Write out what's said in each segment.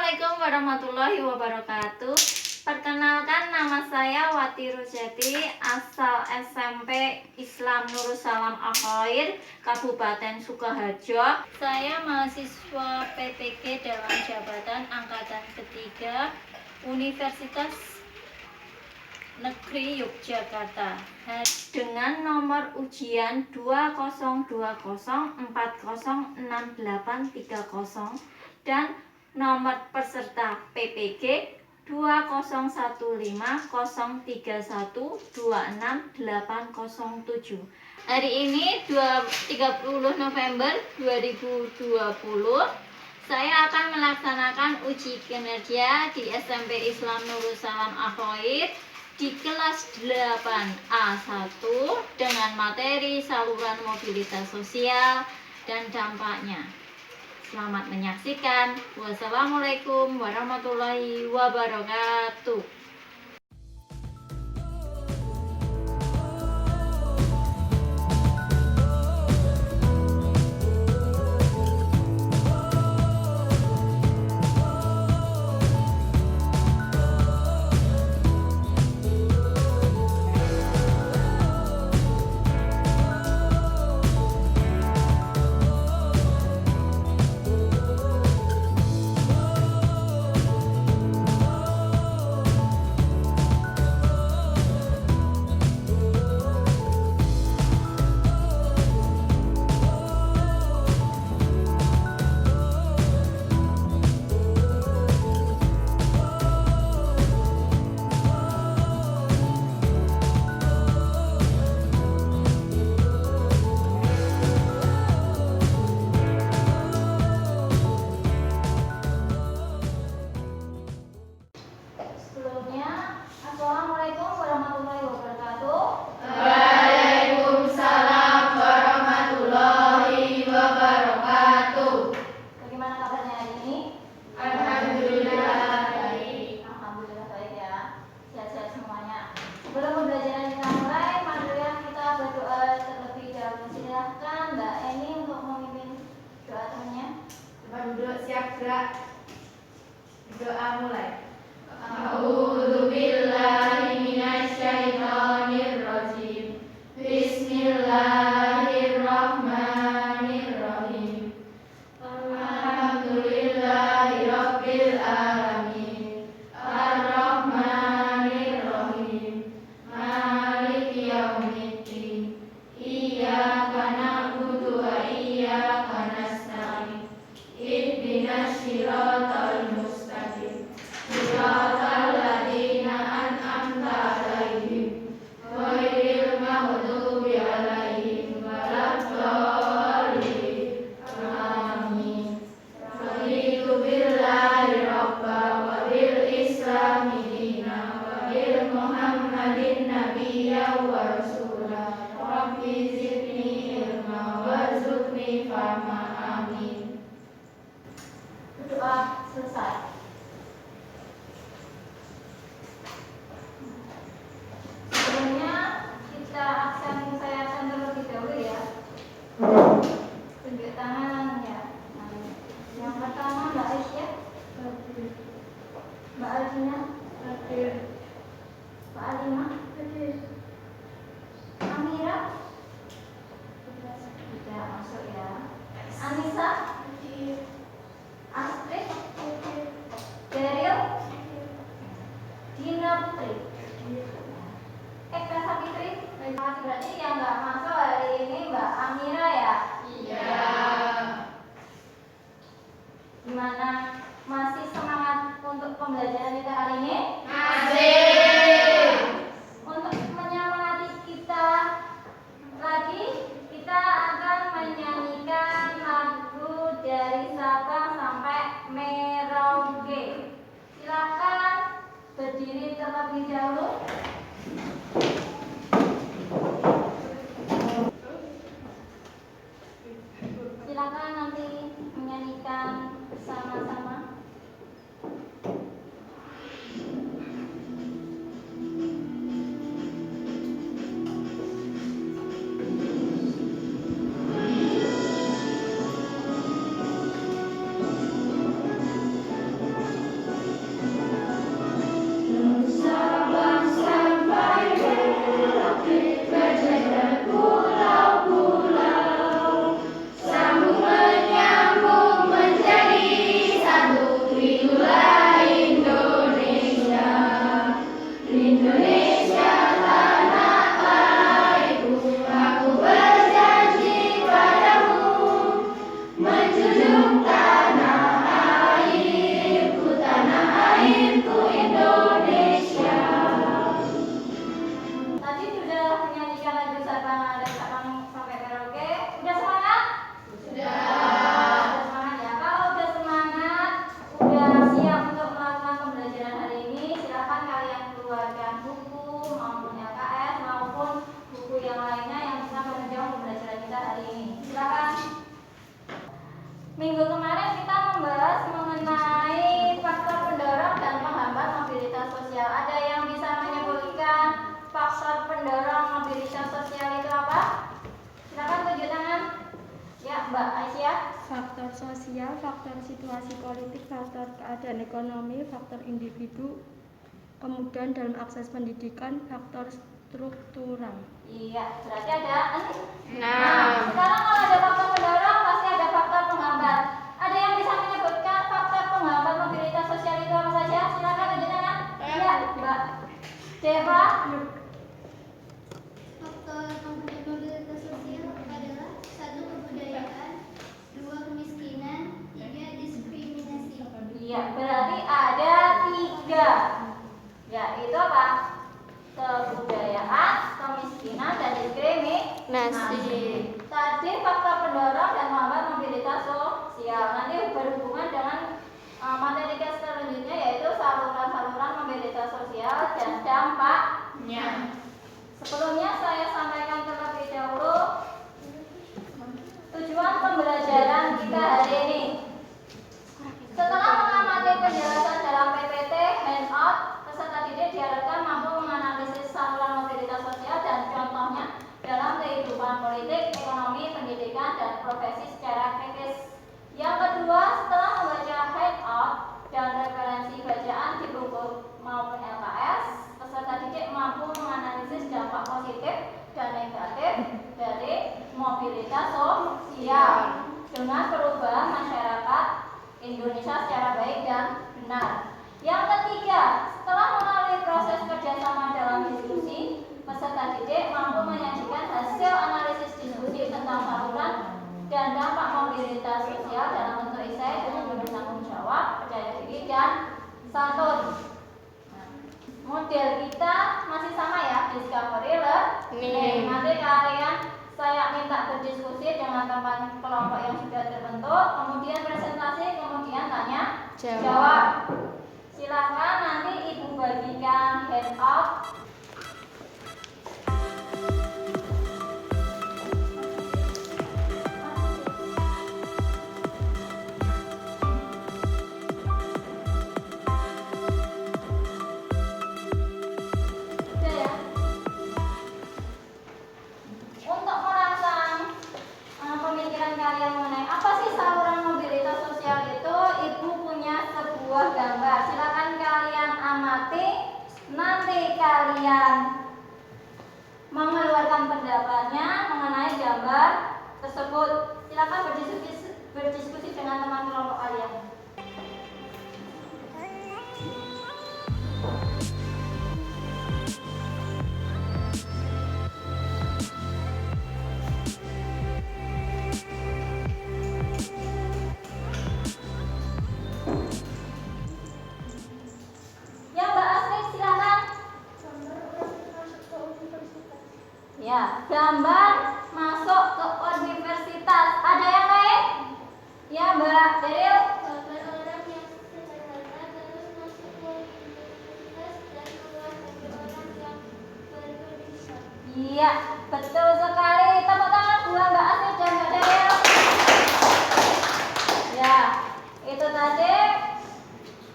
Assalamualaikum warahmatullahi wabarakatuh. Perkenalkan, nama saya Wati Rujati, asal SMP Islam Nurul Salam Akhoir, Kabupaten Sukoharjo. Saya mahasiswa PPG dalam jabatan angkatan ketiga Universitas Negeri Yogyakarta dengan nomor ujian 2020406830 dan nomor peserta PPG 201503126807. Hari ini 30 November 2020 saya akan melaksanakan uji kinerja di SMP Islam Nurul Salam Akhoir di kelas 8A1 dengan materi saluran mobilitas sosial dan dampaknya. Selamat menyaksikan. Wassalamualaikum warahmatullahi wabarakatuh. Assalamualaikum warahmatullahi wabarakatuh. Waalaikumsalam warahmatullahi wabarakatuh. Bagaimana kabarnya hari ini? Alhamdulillah baik. Alhamdulillah baik ya. Sehat-sehat semuanya. Sebelum pembelajaran kita mulai, marilah kita berdoa terlebih dahulu. Silahkan Mbak Eni untuk memimpin doa temannya. Coba duduk, siap gerak. Doa mulai. A'udzubillahi minasyaitonirrajim. Bismillahirrahmanirrahim. Alhamdulillahirabbil alamin. Arrahmanirrahim. Maliki yaumiddin. Iyyaka na'budu wa iyyaka nasta'in. Ihdinas siratal mustaqim. Siratal ladzina an'amta 'alaihim ghairil maghdubi 'alaihim waladdallin. Amin. Raditu billahi rabba wa bil islami dina wa bil muhammadin nabiyya wa rasula. Rabbi zidni ilma warzuqni fahma. Amin. Berdoa selesai. Sebelumnya saya aksen terlebih dahulu ya. Tunjuk tangan ya. Yang pertama Mbak Aisyah, Mbak Alina, Mbak Alima, Amira, tidak masuk ya. Anissa, Astrid, Daryl, Dina Putri, Eka Sapitri. Berarti yang nggak masuk hari ini Mbak Amira ya? Iya. Gimana? Masih semangat untuk pembelajaran kita hari ini? Masih. Untuk menyemangati kita lagi, kita akan menyanyikan lagu dari Sabang sampai Merauke. Silakan berdiri terlebih dahulu. Silakan nanti menyanyikan bersama-sama. Minggu kemarin kita membahas mengenai faktor pendorong dan penghambat mobilitas sosial. Ada yang bisa menyebutkan faktor pendorong mobilitas sosial itu apa? Silakan tunjuk tangan. Ya, Mbak Aisyah. Faktor sosial, faktor situasi politik, faktor keadaan ekonomi, faktor individu, kemudian dalam akses pendidikan, faktor struktural. Iya, berarti ada Nah, sekarang kalau ada faktor pendorong pasti ada faktor penghambat. Ada yang bisa menyebutkan faktor penghambat mobilitas sosial itu apa saja? Silakan tunjuk tangan. Iya, Mbak Deva. Faktor penghambat mobilitas sosial adalah 1. Kebudayaan, 2. Kemiskinan, 3. Diskriminasi. Iya, berarti ada 3. Yaitu apa? Kebudayaan, kemiskinan, dan diskriminasi. Tadi faktor pendorong dan penghambat mobilitas sosial. Nanti berhubungan dengan materi kelas selanjutnya yaitu saluran-saluran mobilitas sosial dan dampaknya. Sebelumnya saya sampaikan terlebih dahulu tujuan pembelajaran kita hari ini. Setelah mengamati penjelasan dalam PPT handout, peserta didik diharapkan mampu menganalisis saluran mobilitas sosial dan contohnya dalam kehidupan politik, ekonomi, pendidikan, dan profesi secara kritis. Yang kedua, setelah membaca handout dan referensi bacaan di buku maupun LKS, peserta didik mampu menganalisis dampak positif dan negatif dari mobilitas sosial dengan perubahan masyarakat Indonesia secara baik dan benar. Yang ketiga, setelah melalui proses kerjasama dalam diskusi, peserta didik mampu menyajikan hasil analisis diskusi tentang saluran dan dampak mobilitas sosial dalam bentuk esai dengan penuh tanggung jawab, percaya diri, dan santun. Model kita masih sama ya, discovery learning. Nanti kalian saya minta berdiskusi dengan teman kelompok yang sudah terbentuk, kemudian presentasi, kemudian tanya jawab. Silakan nanti ibu bagikan handout. Untuk merangsang pemikiran kalian mengenai apa sih saluran mobilitas sosial itu, ibu punya sebuah gambar. Silakan kalian amati. Nanti kalian mengeluarkan pendapatnya mengenai gambar tersebut. Silakan berdiskusi dengan teman kelompok kalian. Ya, Mbak Astrid, silakan. Ya, gambar masuk ke universitas. Ada yang lain? Ya, Mbak Daryl. Gambar orang yang sederhana terus masuk ke universitas dan keluar dari orang yang berpendidikan. Iya, betul sekali. Tepuk tangan buat Mbak Astrid dan Mbak Daryl. Ya, itu tadi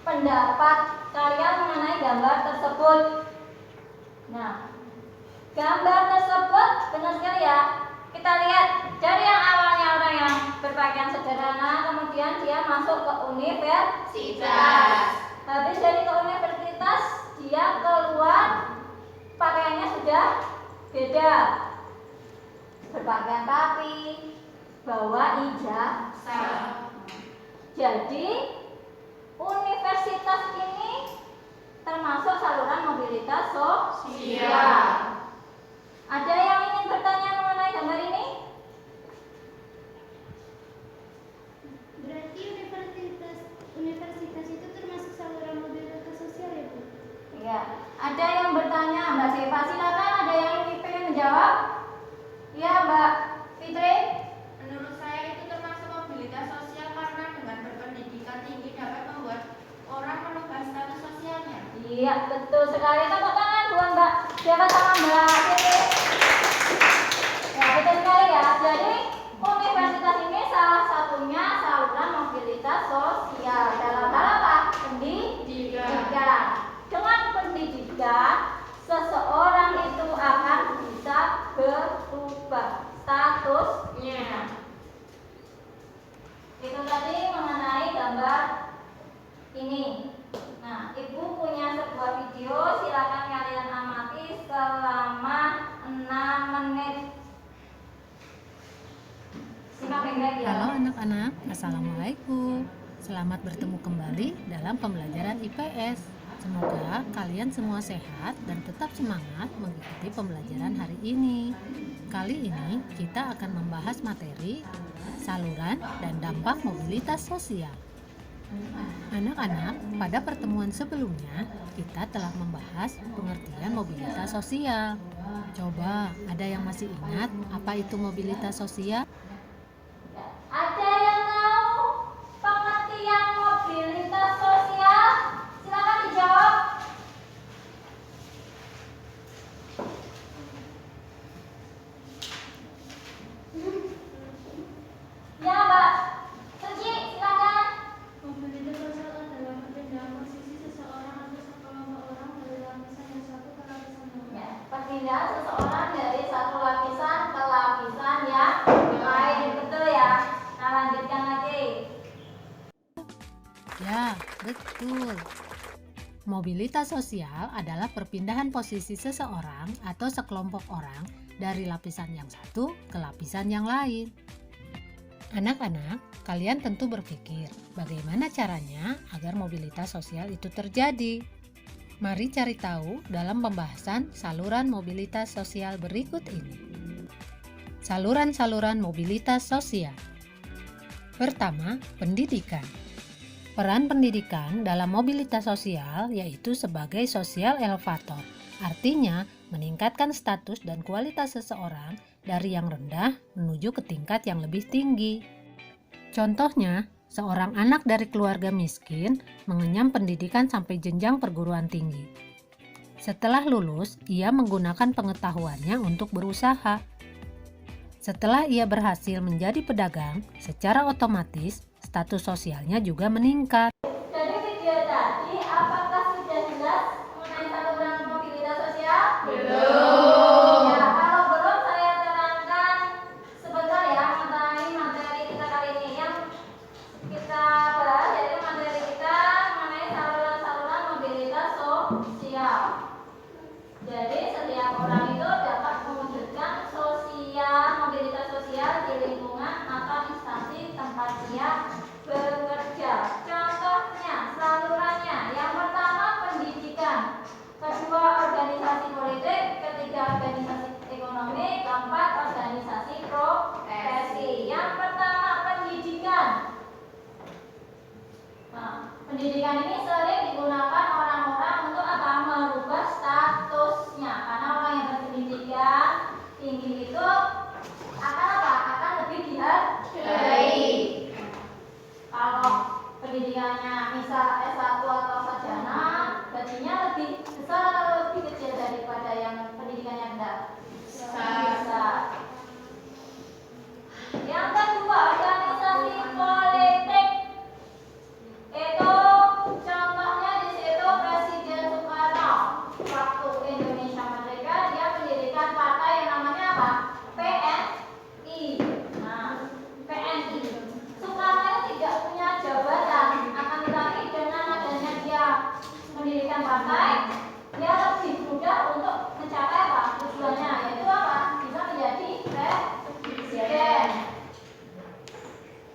pendapat kalian mengenai gambar tersebut. Nah, gambar tersebut benar sekali ya. Kita lihat dari yang awalnya orang yang berpakaian sederhana, kemudian dia masuk ke universitas. Habis dari ke universitas, dia keluar pakaiannya sudah beda. Berpakaian rapi, bawa ijazah. Jadi universitas ini termasuk saluran mobilitas sosial. Ada yang ingin bertanya mengenai gambar ini? Berarti universitas itu termasuk saluran mobilitas sosial ya, Bu? Ya. Ada yang bertanya, Mbak Seva, silakan. Ada yang ingin menjawab? Ya, Mbak Fitri. Menurut saya itu termasuk mobilitas sosial karena dengan berpendidikan tinggi dapat membuat orang menambah status sosialnya. Iya, betul sekali. Tepuk tangan buat Mbak Seva sama Mbak Fitri. Ya, betul sekali ya. Jadi universitas ini salah satunya saluran statusnya. Itu tadi mengenai gambar ini. Nah, Ibu punya sebuah video, silakan kalian amati selama 6 menit. Simak baik-baik ya. Halo anak-anak, Assalamualaikum. Selamat bertemu kembali dalam pembelajaran IPS. Semoga kalian semua sehat dan tetap semangat mengikuti pembelajaran hari ini. Kali ini kita akan membahas materi saluran dan dampak mobilitas sosial. Anak-anak, pada pertemuan sebelumnya kita telah membahas pengertian mobilitas sosial. Coba, ada yang masih ingat apa itu mobilitas sosial? Ada yang tahu pengertian mobilitas sosial? Silakan dijawab. Ya, Mbak Suci, silakan. Mobilitas sosial adalah perpindahan posisi seseorang atau sekelompok orang dari lapisan yang satu ke lapisan yang lain. Ya, perpindahan seseorang dari satu lapisan ke lapisan yang lain, betul ya? Nah, lanjutkan lagi. Ya, betul. Mobilitas sosial adalah perpindahan posisi seseorang atau sekelompok orang dari lapisan yang satu ke lapisan yang lain. Anak-anak, kalian tentu berpikir bagaimana caranya agar mobilitas sosial itu terjadi. Mari cari tahu dalam pembahasan saluran mobilitas sosial berikut ini. Saluran-saluran mobilitas sosial. Pertama, pendidikan. Peran pendidikan dalam mobilitas sosial yaitu sebagai social elevator, artinya meningkatkan status dan kualitas seseorang dari yang rendah menuju ke tingkat yang lebih tinggi. Contohnya, seorang anak dari keluarga miskin mengenyam pendidikan sampai jenjang perguruan tinggi. Setelah lulus, ia menggunakan pengetahuannya untuk berusaha. Setelah ia berhasil menjadi pedagang, secara otomatis status sosialnya juga meningkat. Dari video tadi, apakah sudah jelas mengenai saluran mobilitas sosial? Belum. Ya, kalau belum saya terangkan sebentar ya mengenai materi kita kali ini. Yang kita bahas yaitu materi kita mengenai saluran-saluran mobilitas sosial. Jadi setiap orang itu dapat mewujudkan mobilitas sosial di lingkungan atau instansi tempat dia bekerja. Contohnya, salurannya. Yang pertama, pendidikan. Kedua, organisasi politik. Ketiga, organisasi ekonomi. Keempat, organisasi profesi. Yang pertama, pendidikan. Nah, pendidikan ini sering digunakan orang-orang untuk apa? Merubah statusnya. Karena orang yang berpendidikan tinggi itu akan apa? Akan lebih dihargai. Kalau pendidikannya misal S1 atau sarjana, gajinya lebih besar atau lebih kecil daripada yang pendidikannya rendah? Besar. Yang kedua, organisasi politik. Itu contohnya di situ Presiden Soekarno waktu Indonesia Merdeka dia mendirikan partai yang namanya apa? PNI. Nah, PNI. Soekarno itu tidak punya jabatan, akan tetapi dengan adanya dia mendirikan partai, dia lebih mudah untuk mencapai apa? Tujuannya, yaitu apa? Bisa menjadi presiden.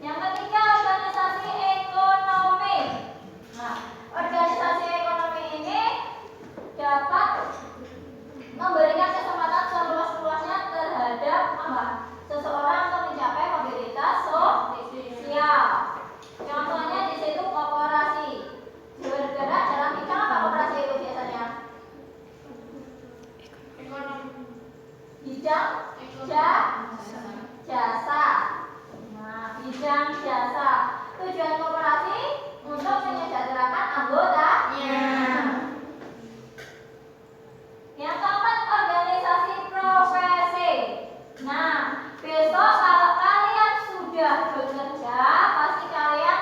Yang ketiga, organisasi ekonomi. Nah, organisasi ekonomi ini dapat memberikan kesempatan seluas-luasnya terhadap apa? Seseorang untuk mencapai mobilitas sosial. Contohnya di situ koperasi. Bergerak dalam bidang apa koperasi itu biasanya? Ekonomi. Bidang jasa. Nah, bidang jasa. Tujuan koperasi untuk menyejahterakan anggotanya. Yang keempat, organisasi profesi. Nah, besok kalau kalian sudah bekerja, pasti kalian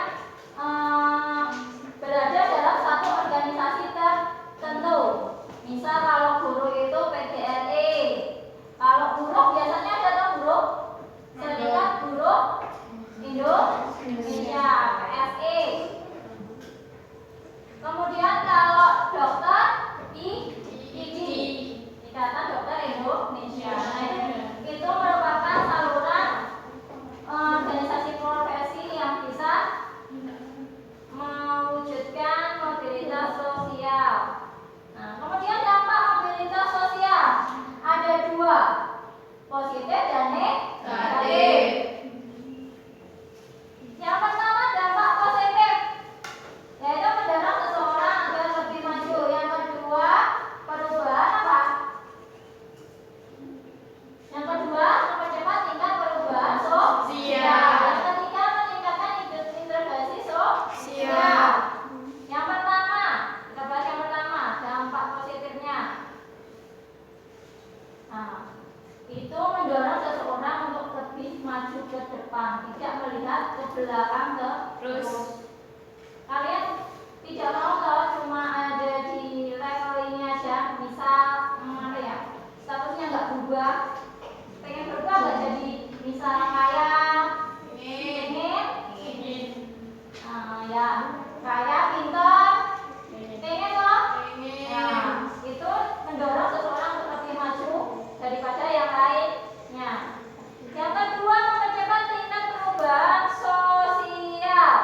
berada dalam satu organisasi tertentu. Misal kalau guru itu PGRI. Kalau buruh biasanya ada tuh buruh maju ke depan, tidak melihat ke belakang terus. Kalian tidak mau kalau cuma ada di level ini aja, misal apa ya, statusnya nggak berubah, pengen berubah nggak jadi misal kaya, ingin, ya kaya, pintar, pengen toh, nah itu mendorong seseorang untuk lebih maju daripada yang lainnya. Yang kedua, mempercepat tingkat perubahan sosial.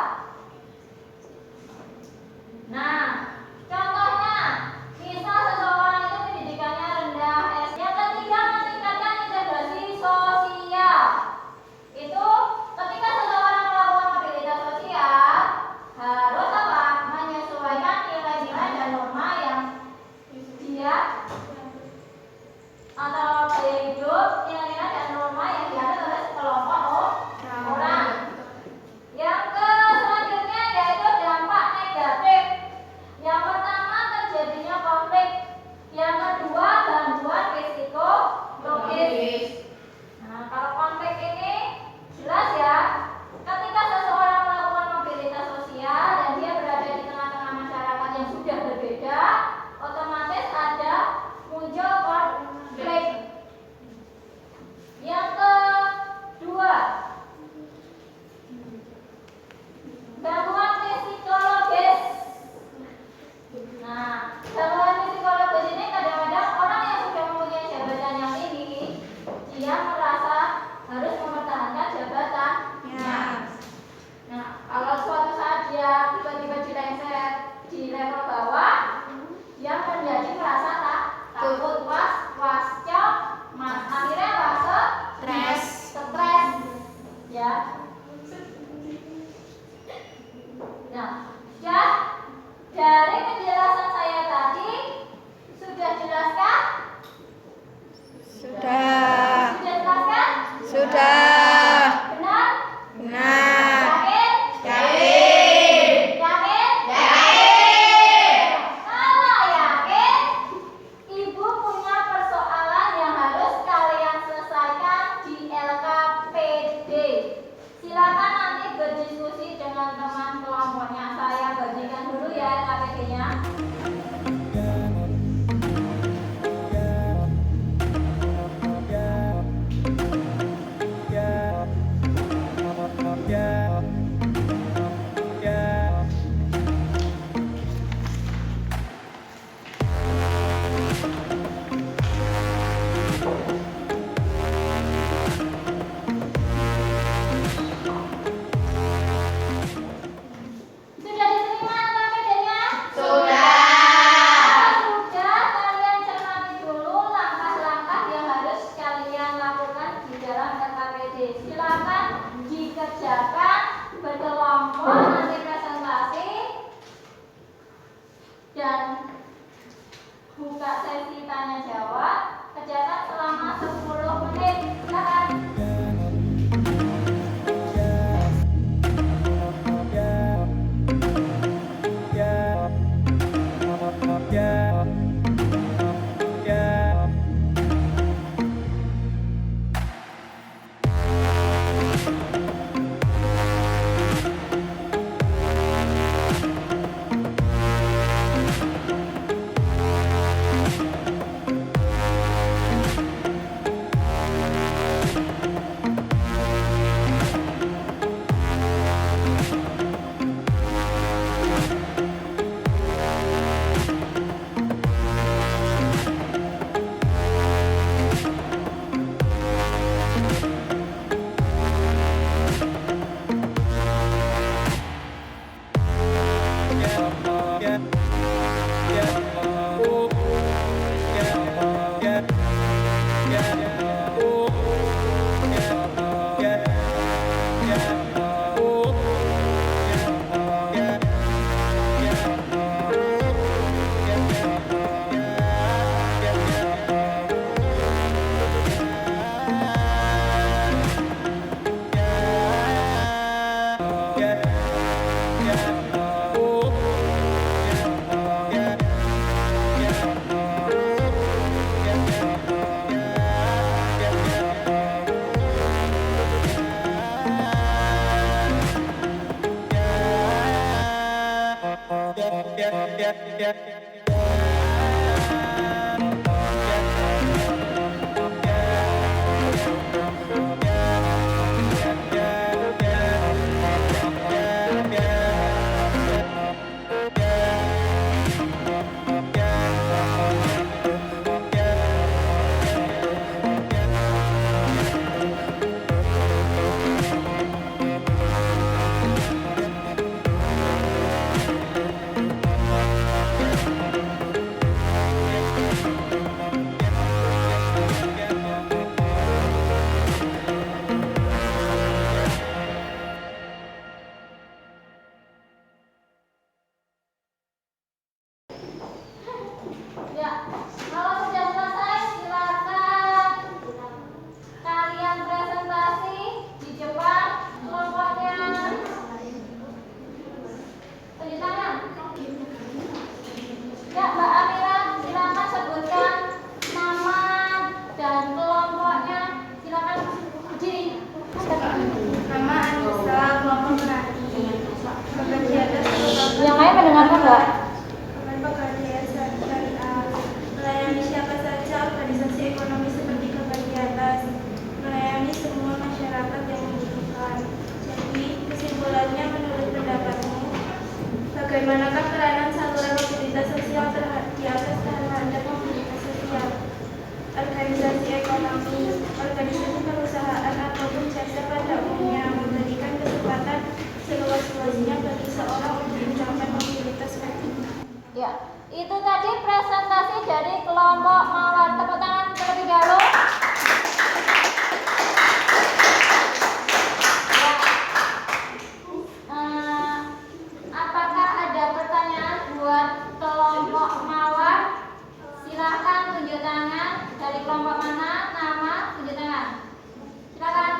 Nah, contohnya, misal seseorang itu pendidikannya rendah. Yang ketiga, meningkatkan integrasi sosial. Itu ketika seseorang melakukan mobilitas sosial, harus apa? Menyesuaikan nilai-nilai dan norma yang dia atau gaya hidup, nilai-nilai dan norma yang dianut oleh sekelompok orang. Yang selanjutnya yaitu dampak negatif. Yang pertama, terjadinya konflik. Yang kedua, gangguan psikologis. Nah, kalau konflik ini jelas ya, ketika seseorang melakukan mobilitas sosial dan dia berada di tengah-tengah masyarakat yang sudah berbeda, otomatis ada muncul konflik. Yang kedua, gangguan psikologis. Nah, gangguan psikologis ini kadang-kadang orang yang sudah mempunyai jabatan yang tinggi, dia merasa harus mempertahankan jabatannya. Nah, kalau suatu saat dia tiba-tiba dilengsek di level bawah, dia menjadi merasa takut, was, cemas, akhirnya stres, ya. Nah, dari penjelasan saya tadi sudah jelaskah? Sudah. Sudah jelaskan? Sudah. Benar? Benar. Yakin? Yakin. Yakin? Yakin. Kalau yakin, Ibu punya persoalan yang harus kalian selesaikan di LKPD. Silakan nanti berdiskusi dengan teman kelompoknya. Saya bagikan dulu ya LKPD-nya. Sudah diterima LKPD-nya? Sudah. Sudah, kalian cermati dulu langkah-langkah yang harus kalian lakukan di dalam LKPD. Silakan dikerjakan berkelompok, nanti presentasi dan buka sesi tanya jawab. Kerjakan selama 10 menit. Silakan. Ya, kalau sudah selesai silakan kalian presentasi di depan kelompoknya. Tunjuk tangan. Ya, Mbak Amira, silakan sebutkan nama dan kelompoknya. Silakan berdiri. Nama Anissa, kelompok berani. Berbagi atas Yang lain mendengarkan nggak? Pegadaian syariah, melayani siapa saja organisasi ekonomi seperti berbagi atas, melayani semua masyarakat yang membutuhkan. Jadi, kesimpulannya menurut pendapatmu, bagaimanakah peranan saluran mobilitas sosial di atas terhadap mobilitas sosial? Organisasi ekonomi, organisasi perusahaan ataupun jasa pada umumnya memberikan kesempatan seluas-luasnya bagi seorang untuk mencapai mobilitas vertikal. Ya, itu tadi presentasi dari kelompok Mawar. Tepuk tangan terlebih dahulu. Ya. Apakah ada pertanyaan buat kelompok Mawar? Silahkan tunjuk tangan. Dari kelompok mana? Nama, tunjuk tangan. Silakan.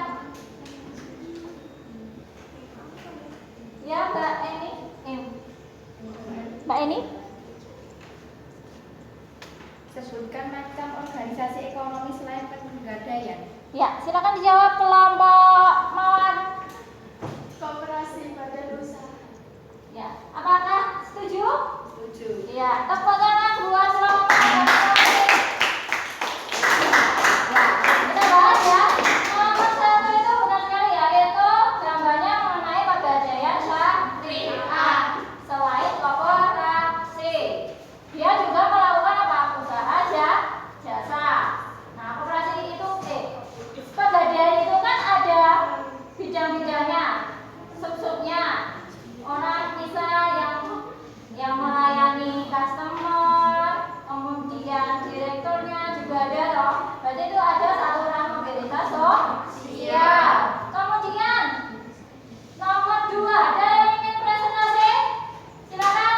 Ya, Mbak Eni. Mbak Eni? Sebutkan macam organisasi ekonomi selain pegadaian. Ya, silakan dijawab kelompok Mawar. Koperasi badan usaha. Ya, apakah setuju? Setuju. Ya, tepuk tangan buat kelompok Mawar. Ya, kita bahas ya. Nomor 1 itu benar sekali ya, yaitu gambarnya mengenai pegadaian syariah selain koperasi. Dia juga melakukan apa? Usaha jasa. Nah, koperasi itu pegadaian itu kan ada bidang-bidangnya, sub-subnya. Orang bisa yang melayani customer, kemudian direkturnya juga ada loh. Berarti itu ada saluran mobilitas sosial. Kemudian nomor 2, ada yang ingin presentasi? Silakan.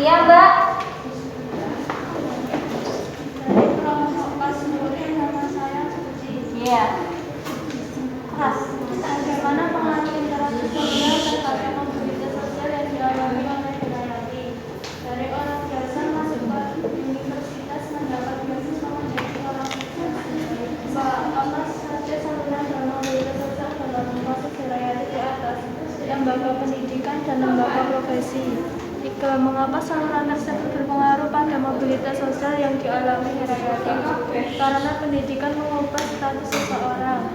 Iya, Mbak. Dari kelompok Pasmuri, nama saya Suci. Iya. Keras. Bagaimana pengaruh interaksi sosial terhadap mobilitas sosial yang dialami oleh Hidayati? Dari orang biasa masuk ke universitas mendapat beasiswa menjadi orang sukses. Apa saja saluran dalam mobilitas sosial dalam proses Hidayati di atas? Lembaga pendidikan dan lembaga profesi. 3. Mengapa saluran tersebut berpengaruh pada mobilitas sosial yang dialami Hidayati? Karena pendidikan mengubah status seseorang.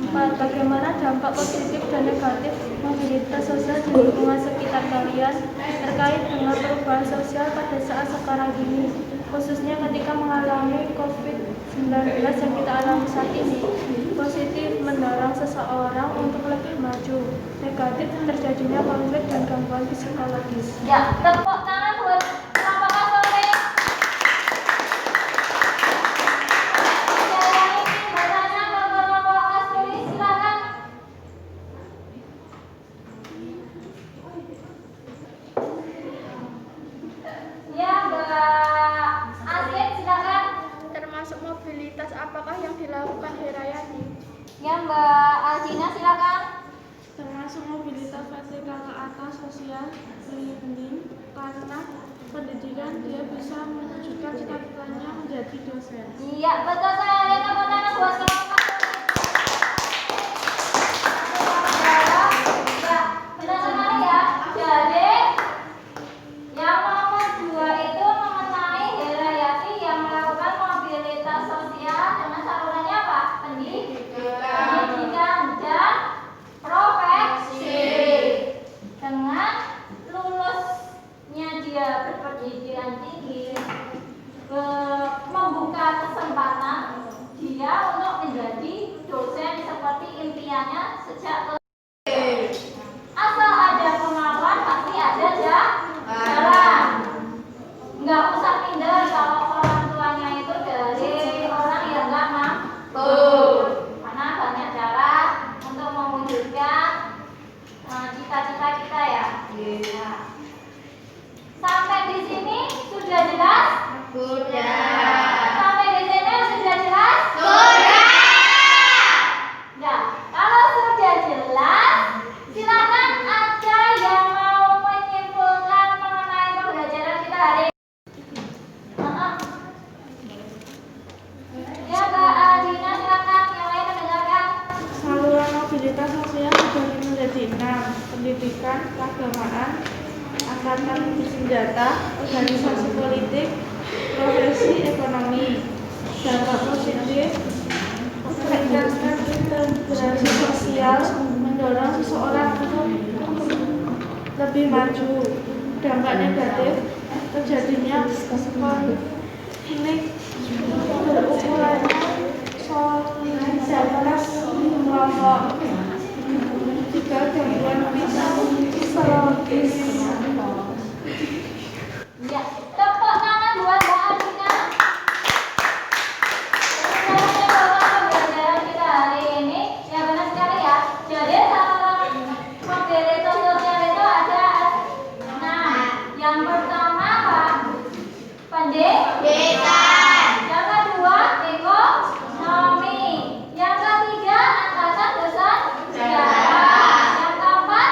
4. Bagaimana dampak positif dan negatif mobilitas sosial di lingkungan sekitar kalian terkait dengan perubahan sosial pada saat sekarang ini, khususnya ketika mengalami COVID-19 yang kita alami saat ini? Positif, mendorong seseorang untuk lebih maju. Negatif, terjadinya konflik dan gangguan psikologis. Ya, tepuk tangan buat kelompok Pasmuri. Saya ingin bertanya ke kelompok Pasmuri, silakan. Ya, Mbak Asin, silakan. Termasuk mobilitas apakah yang dilakukan Hirayati? Ya, Mbak Aljina, silakan. Termasuk mobilitas vertikal ke atas sosial, linding, karena pendidikan dia bisa mewujudkan cita-citanya menjadi dosen. Iya, betul sekali. Tepuk tangan buat kelompok. Ya, benar sekali ya. Jadi yang nomor 2 itu mengenai Herayati yang melakukan mobilitas sosial dengan salurannya apa? Pendidikan dan profesi. Dengan lulusnya dia berpendidikan tinggi, membuka kesempatan dia untuk menjadi dosen seperti impiannya sejak asal ada kemauan pasti ada jalan. Nggak usah pindah kalau orang tuanya itu dari orang yang nggak mampu, karena banyak cara untuk mewujudkan cita-cita kita ya. Nah, sampai di sini sudah jelas? Sampai di sini sudah jelas? Nah, kalau sudah jelas, silakan ada yang mau menyimpulkan mengenai pembelajaran kita hari ini. Ya, Kak Adina, silakan yang lain mendengarkan. Saluran mobilitas sosial dibagi menjadi 6: pendidikan, keagamaan, angkatan bersenjata, organisasi politik, profesi, ekonomi. Dampak positif: meningkatkan integrasi sosial, mendorong seseorang untuk lebih maju. Dampak negatif: terjadinya konflik berukuran solidaritas kelompok. 3. Gangguan psikologis. Ya, tepuk tangan buat Mbak Adina. Sudah menyimpulkan pembelajaran kita hari ini. Ya, benar sekali ya. Jadi saluran mobilitas sosial itu ada 6. Yang pertama apa? Pendidikan. Yang kedua ekonomi. Yang ketiga angkatan bersenjata. Yang keempat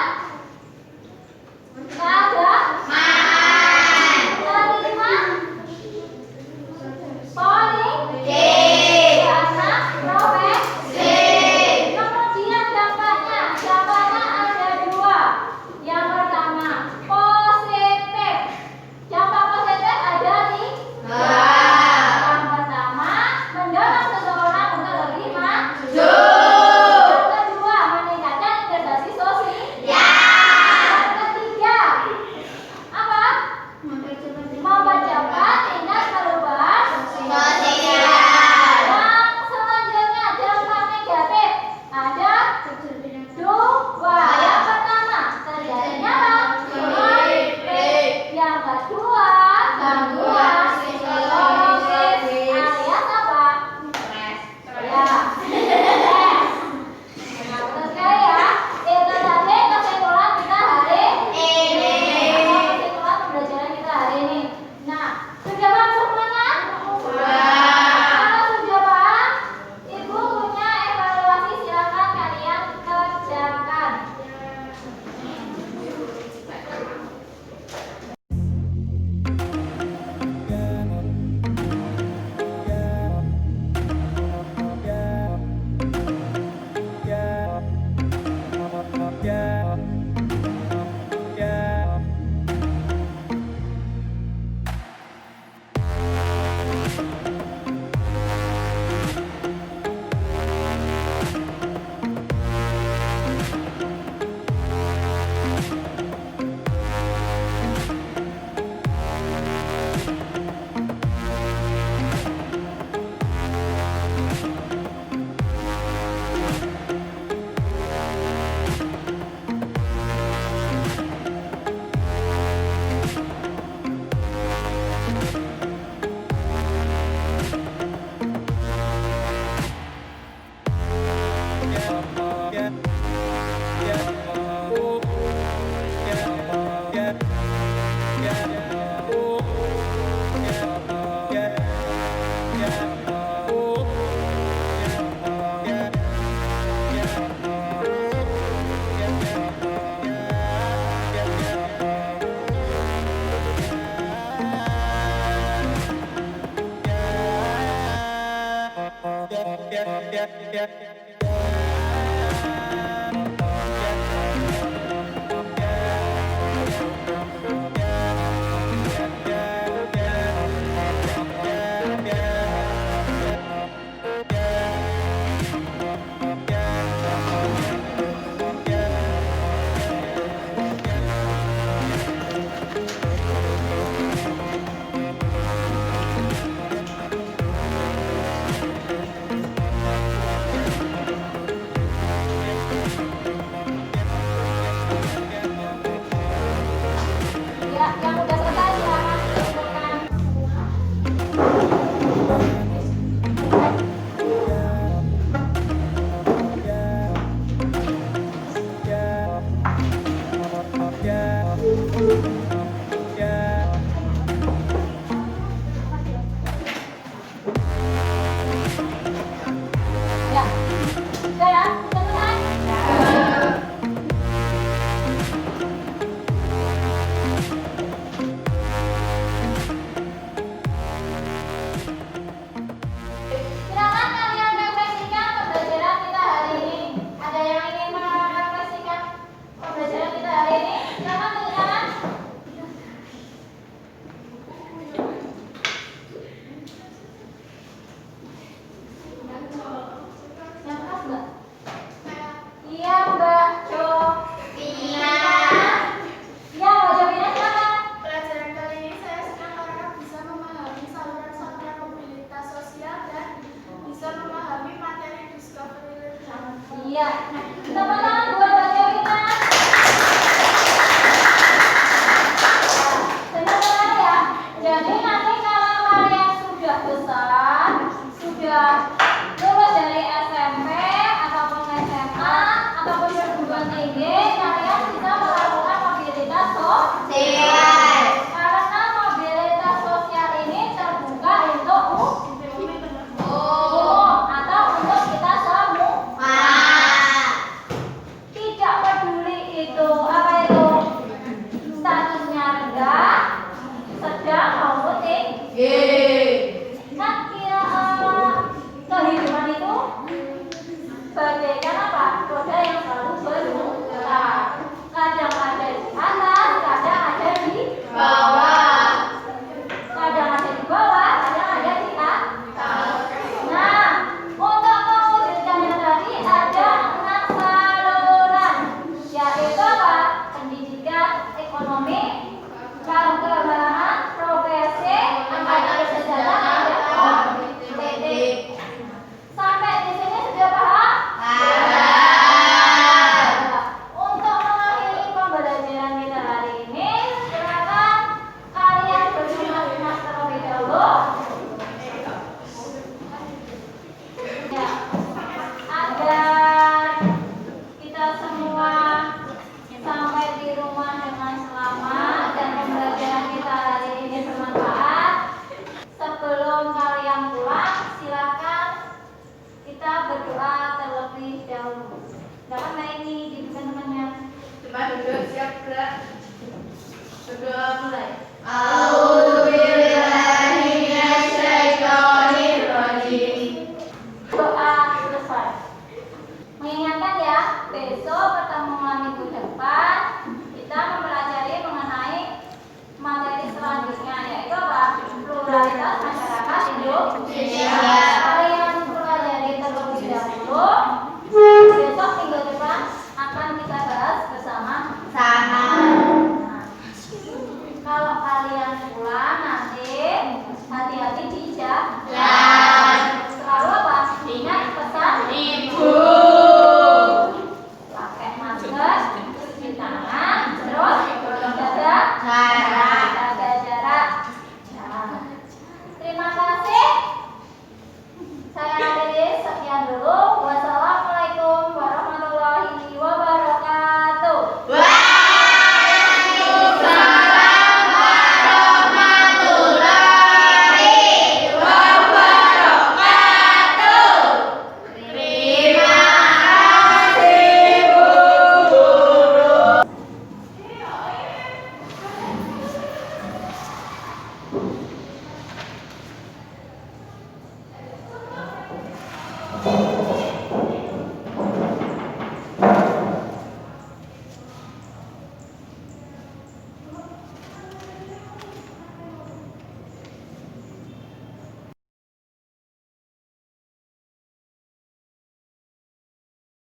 Ya, yang udah selesai silakan dikumpulkan. Ya, udah ya, selesai. Silakan kalian refleksikan pembelajaran kita hari ini. Ada yang ingin merefleksikan pembelajaran kita hari ini? Silakan tunjuk tangan. Yang keras Mbak? Iya Mbak Jo. Iya. Iya Mbak Jovina silakan. Pelajaran kali ini saya senang karena bisa memahami saluran-saluran mobilitas sosial dan bisa memahami materi discovery learning. Iya. Tepuk tangan buat Mbak Jovina. Sebentar ya. Jadi nanti kalau kalian sudah besar, sudah lulus dari SMP ataupun SMA ataupun perguruan tinggi, kalian bisa melakukan mobilitas sosial. Karena mobilitas sosial ini terbuka untuk umum atau untuk kita semua. Tidak peduli itu apa itu statusnya rendah, sedang maupun tinggi. Kan kehidupan itu bagaikan apa? Roda yang selalu berputar. Kadang ada di atas, kadang ada di bawah. Kadang ada di bawah, kadang ada di atas. Nah, untuk mewujudkannya tadi ada 6 saluran, yaitu apa? Pendidikan, ekonomi, keagamaan, profesi, angkatan kesejahteraan, dan politik. Sampai di sini sudah paham? Untuk mengakhiri pembelajaran kita hari ini, silakan kalian bersimak-simak terlebih dahulu. Ya, agar kita semua sampai di rumah dengan selamat dan pembelajaran kita hari ini bermanfaat. Sebelum kalian pulang, silakan kita berdoa terlebih dahulu. Silakan Mbak ini dibuka temannya. Coba duduk, siap gerak. Berdoa mulai. A'udzubillahi minasyaitonirrajim. Doa selesai. Mengingatkan ya, besok pertemuan minggu depan kita mempelajari mengenai materi selanjutnya, yaitu apa? Pluralitas masyarakat Indonesia. Kalian pelajari terlebih dahulu. Besok minggu depan akan kita bahas bersama-sama. Nah, kalau kalian pulang nanti hati-hati di jalan.